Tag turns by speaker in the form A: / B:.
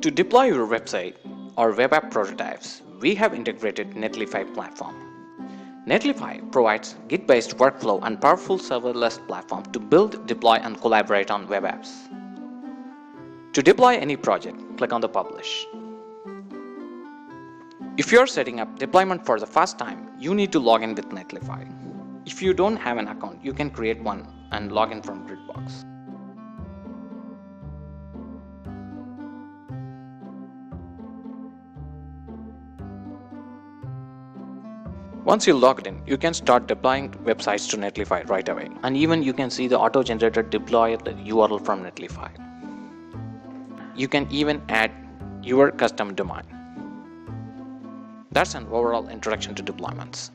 A: To deploy your website or web app prototypes, we have integrated Netlify platform. Netlify provides Git-based workflow and powerful serverless platform to build, deploy, and collaborate on web apps. To deploy any project, click on the Publish. If you're setting up deployment for the first time, you need to log in with Netlify. If you don't have an account, you can create one and log in from Gridbox. Once you're logged in, you can start deploying websites to Netlify right away. And even you can see the auto-generated deployed URL from Netlify. You can even add your custom domain. That's an overall introduction to deployments.